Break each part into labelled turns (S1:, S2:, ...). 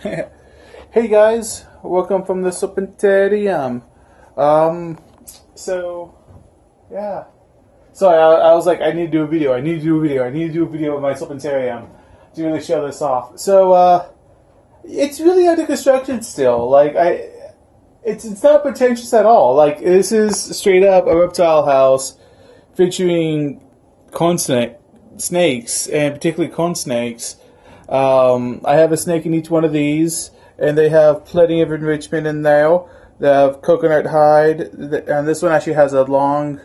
S1: Hey guys, welcome from the Serpentarium. So yeah. So I was like, I need to do a video. I need to do a video. I need to do a video of my Serpentarium to really show this off. So it's really under construction still. It's not pretentious at all. Like, this is straight up a reptile house featuring snakes, and particularly corn snakes. I have a snake in each one of these, and they have plenty of enrichment in there. They have coconut hide, and this one actually has a long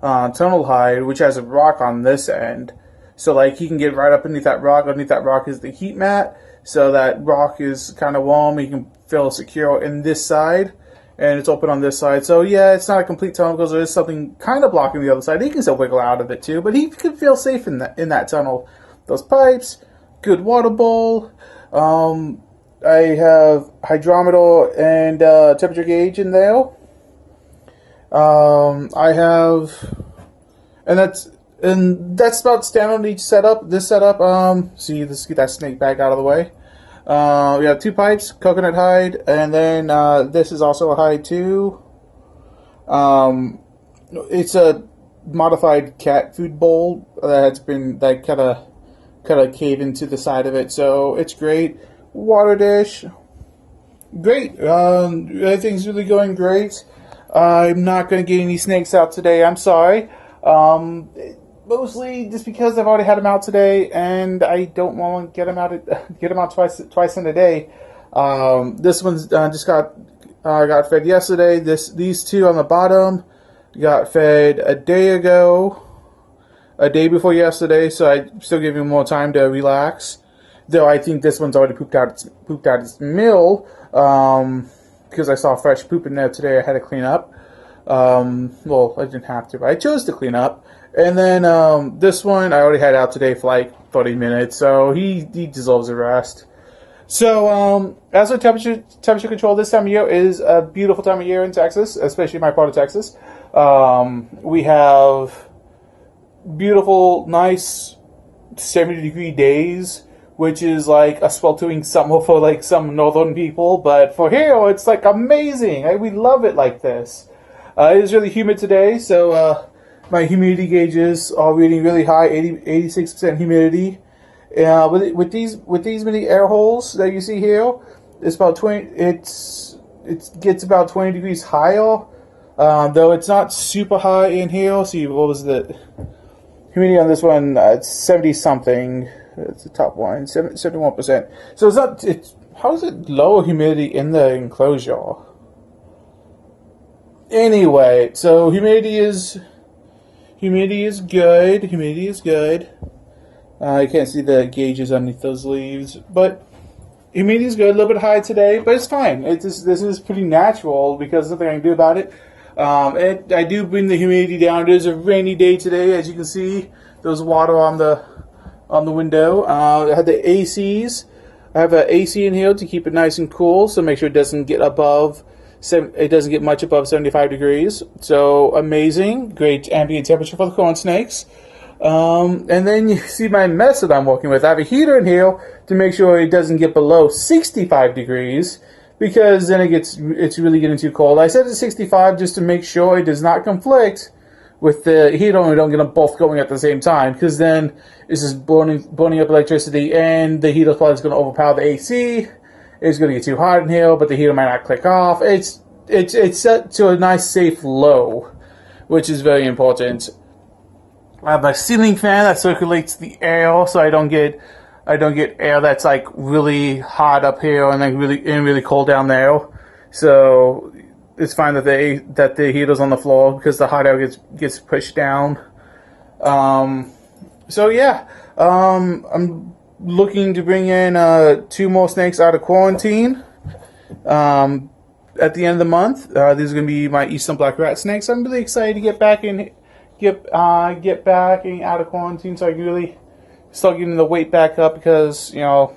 S1: tunnel hide, which has a rock on this end. So, like, he can get right up underneath that rock. Underneath that rock is the heat mat, so that rock is kind of warm. He can feel secure in this side, and it's open on this side. So, yeah, it's not a complete tunnel because there is something kind of blocking the other side. He can still wiggle out of it, too, but he can feel safe in that tunnel. Those pipes, good water bowl. I have hydrometer and temperature gauge in there. I have, and that's about standard on each setup. This setup, see, let's get that snake back out of the way. We have two pipes, coconut hide, and then this is also a hide too. It's a modified cat food bowl that kind of cave into the side of it, so it's great. Water dish, great. Everything's really going great. I'm not going to get any snakes out today. I'm sorry. Mostly just because I've already had them out today, and I don't want to get them out twice in a day. This one's just got fed yesterday. These two on the bottom got fed a day ago, a day before yesterday. So I still give him more time to relax. Though I think this one's already pooped out its meal, because I saw fresh poop in there today. I had to clean up. Well, I didn't have to, but I chose to clean up. And then this one I already had out today for like 30 minutes, so he deserves a rest. So as for temperature control, this time of year is a beautiful time of year in Texas, especially my part of Texas. We have beautiful, nice 70-degree days, which is like a sweltering summer for like some northern people, but for here it's like amazing. We love it like this. It is really humid today, so my humidity gauges are reading really high, 86% humidity. With these many air holes that you see here, it's about 20. It gets about 20 degrees higher, though it's not super high in here. See, what was the humidity on this one? It's 70 something. It's the top one, 71%. So it's not. How is it lower humidity in the enclosure? Anyway, so humidity is good. Humidity is good. You can't see the gauges underneath those leaves, but humidity is good. A little bit high today, but it's fine. This is pretty natural because there's nothing I can do about it. I do bring the humidity down. It is a rainy day today, as you can see. There's water on the window. I have the ACs. I have an AC in here to keep it nice and cool, so make sure it doesn't get much above 75 degrees. So amazing, great ambient temperature for the corn snakes. And then you see my mess that I'm working with. I have a heater in here to make sure it doesn't get below 65 degrees, because then it's really getting too cold. I set it to 65 just to make sure it does not conflict with the heater, and we don't get them both going at the same time, because then it's just burning up electricity, and the heater plug is going to overpower the AC. It's going to get too hot in here, but the heater might not click off. It's set to a nice safe low, which is very important. I have a ceiling fan that circulates the air, so I don't get air that's like really hot up here and then really cold down there. So it's fine that the heater's on the floor, because the hot air gets pushed down. So yeah, I'm looking to bring in 2 more snakes out of quarantine at the end of the month. These are going to be my Eastern Black Rat snakes. I'm really excited to get back back and out of quarantine, so I can really start getting the weight back up, because well,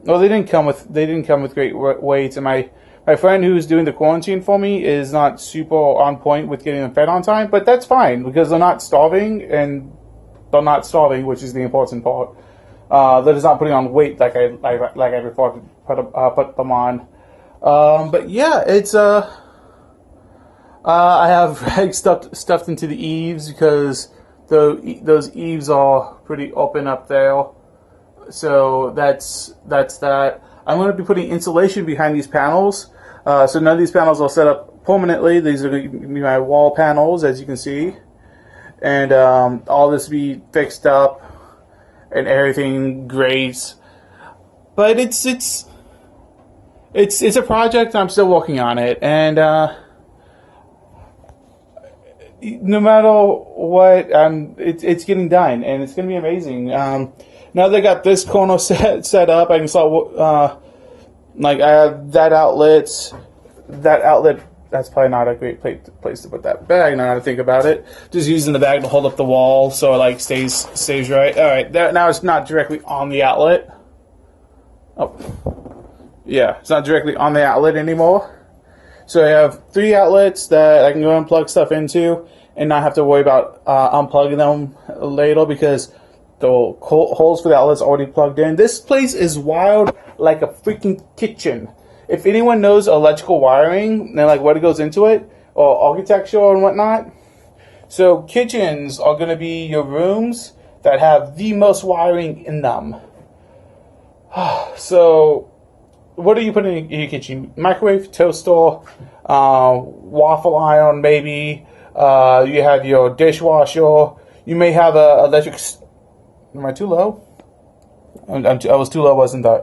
S1: they didn't come with great weights, and my friend who's doing the quarantine for me is not super on point with getting them fed on time, but that's fine because they're not starving, which is the important part. that is not putting on weight like I before put them on. But yeah, it's I have rag stuffed into the eaves because those eaves are pretty open up there. So that's that. I'm going to be putting insulation behind these panels. So none of these panels are set up permanently. These are going to be my wall panels, as you can see. And all this will be fixed up and everything great. But it's a project, and I'm still working on it. And no matter what, it's getting done, and it's going to be amazing. Now they got this corner set up, I can start, like I have that outlet, that's probably not a great place to put that bag, now that I think about it. Just using the bag to hold up the wall so it like stays right. Alright, now it's not directly on the outlet. Oh. Yeah, it's not directly on the outlet anymore. So I have 3 outlets that I can go and plug stuff into and not have to worry about unplugging them later because the holes for the outlets are already plugged in. This place is wired like a freaking kitchen. If anyone knows electrical wiring and like what goes into it, or architecture and whatnot, so kitchens are going to be your rooms that have the most wiring in them. So what are you putting in your kitchen? Microwave, toaster, waffle iron, maybe. You have your dishwasher. You may have a electric. Am I too low? I was too low, wasn't I?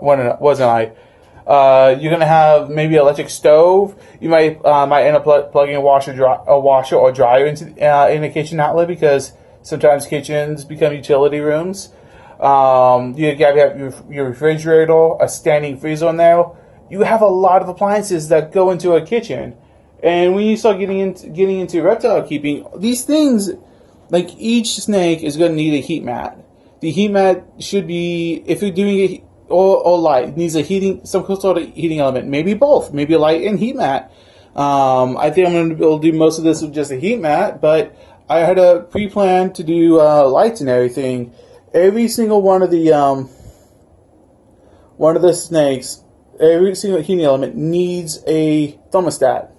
S1: You're gonna have maybe an electric stove. You might end up plugging a washer or dryer into in a kitchen outlet because sometimes kitchens become utility rooms. You gotta have your refrigerator, a standing freezer in there. You have a lot of appliances that go into a kitchen, and when you start getting into reptile keeping, these things, like each snake is gonna need a heat mat. The heat mat should be, if you're doing it or light, it needs some sort of heating element. Maybe both. Maybe a light and heat mat. I think I'm going to be able to do most of this with just a heat mat, but I had a pre-plan to do lights and everything. Every single one of the snakes, every single heating element needs a thermostat.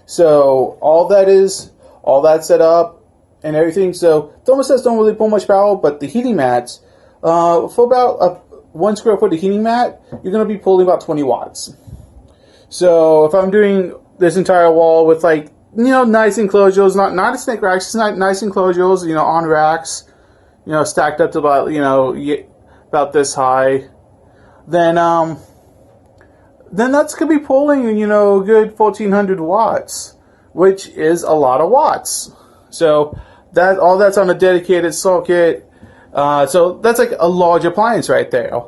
S1: So all that's set up and everything. So thermostats don't really pull much power, but the heating mats, for about 1 square foot of heating mat, you're going to be pulling about 20 watts. So if I'm doing this entire wall with nice enclosures, not a snake racks, just nice enclosures, on racks, stacked up to about, about this high, then that's going to be pulling, a good 1400 watts, which is a lot of watts. So all that's on a dedicated circuit. So that's like a large appliance right there.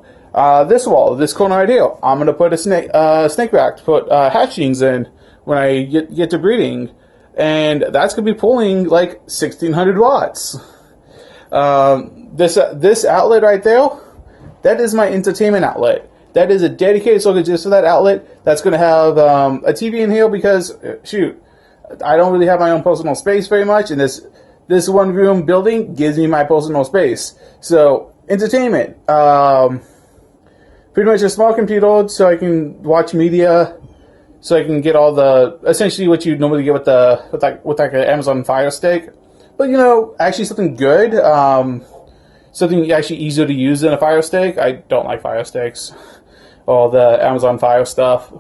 S1: This corner right here, I'm going to put a snake rack to put hatchlings in when I get to breeding. And that's going to be pulling like 1600 watts. This outlet right there, that is my entertainment outlet. That is a dedicated circuit just for that outlet. That's going to have a TV in here because, shoot, I don't really have my own personal space very much, and this one room building gives me my personal space. So entertainment, pretty much a small computer so I can watch media, so I can get all essentially what you normally get with an Amazon Fire Stick, but actually something good, something actually easier to use than a Fire Stick. I don't like Fire Sticks, all the Amazon Fire stuff,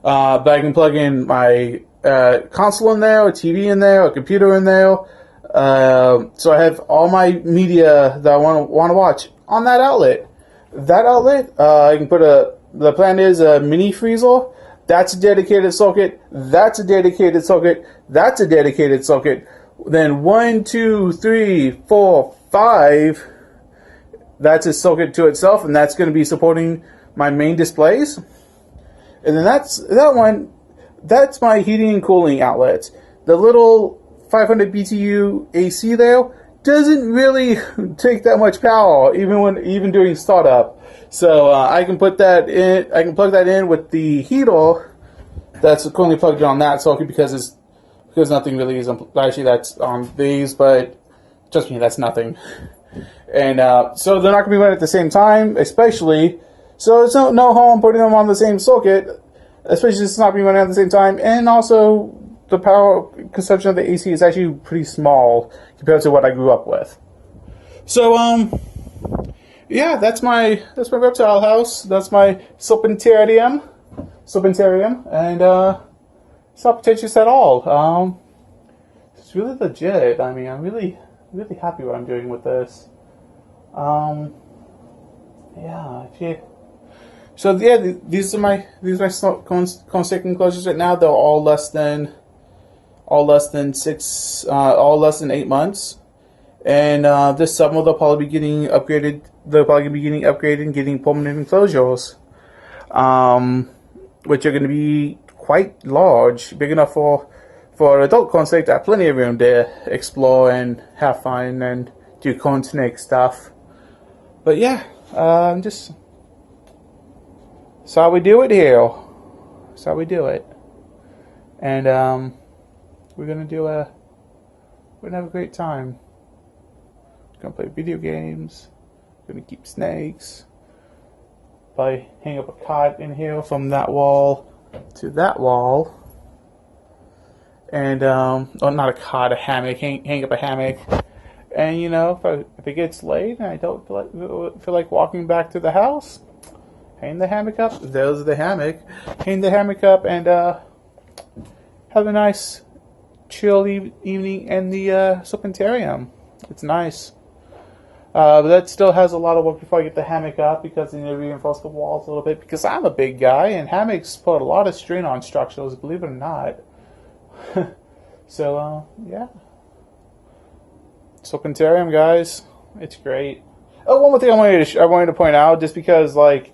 S1: but I can plug in my console in there, a TV in there, a computer in there. So I have all my media that I want to watch on that outlet. That outlet, I can put the plan is a mini freezer. That's a dedicated circuit. That's a dedicated circuit. That's a dedicated circuit. Then 1, 2, 3, 4, 5. That's a circuit to itself, and that's going to be supporting my main displays. And then that's my heating and cooling outlets. The little 500 BTU AC there doesn't really take that much power, even during startup. So I can put that in. I can plug that in with the heater that's currently plugged in on that circuit because nothing really is. Actually, that's on these, but trust me, that's nothing. And so they're not going to be running at the same time, especially. So there's no harm putting them on the same socket, especially since it's not being running at the same time. And also, the power consumption of the AC is actually pretty small compared to what I grew up with. So, yeah, that's my reptile house. That's my Serpentarium, and it's not pretentious at all. It's really legit. I mean, I'm really happy what I'm doing with this. Yeah. So yeah, these are my constant enclosures right now. They're all less than 8 months. And this summer they'll probably be getting upgraded. They'll probably be getting upgraded and getting permanent enclosures, which are going to be quite large, big enough for an adult corn snake to have plenty of room to explore and have fun and do corn snake stuff. But yeah, just that's how we do it here. That's how we do it. And we're gonna have a great time. Gonna play video games. Gonna keep snakes. Probably hang up a cot in here from that wall to that wall. And not a cot, a hammock. Hang up a hammock. And you know, if it gets late and I don't feel like walking back to the house, hang the hammock up. There's the hammock. Hang the hammock up and have a nice chill evening in the Serpentarium. It's nice. But that still has a lot of work before I get the hammock up, because I need to reinforce the walls a little bit, because I'm a big guy and hammocks put a lot of strain on structures, believe it or not. So, yeah. Serpentarium, guys. It's great. Oh, one more thing I wanted to point out, just because, like,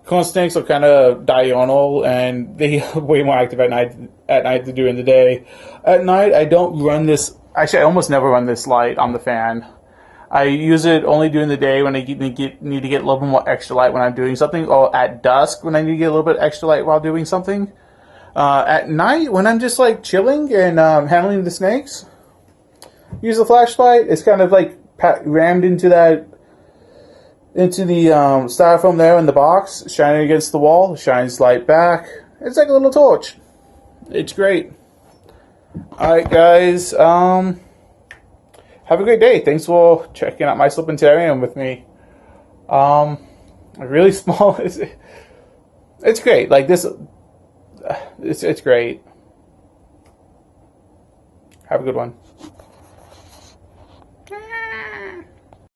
S1: corn snakes are kind of diurnal, and they are way more active at night than during the day. At night, I don't run this. Actually, I almost never run this light on the fan. I use it only during the day when I need to get a little bit more extra light when I'm doing something, or at dusk when I need to get a little bit extra light while doing something. At night, when I'm just like chilling and handling the snakes, use the flashlight. It's kind of like rammed into the styrofoam there in the box, shining against the wall, shines light back. It's like a little torch. It's great. Alright, guys, have a great day. Thanks for checking out my Serpentarium with me. Really small. It's great. Like this, it's great. Have a good one.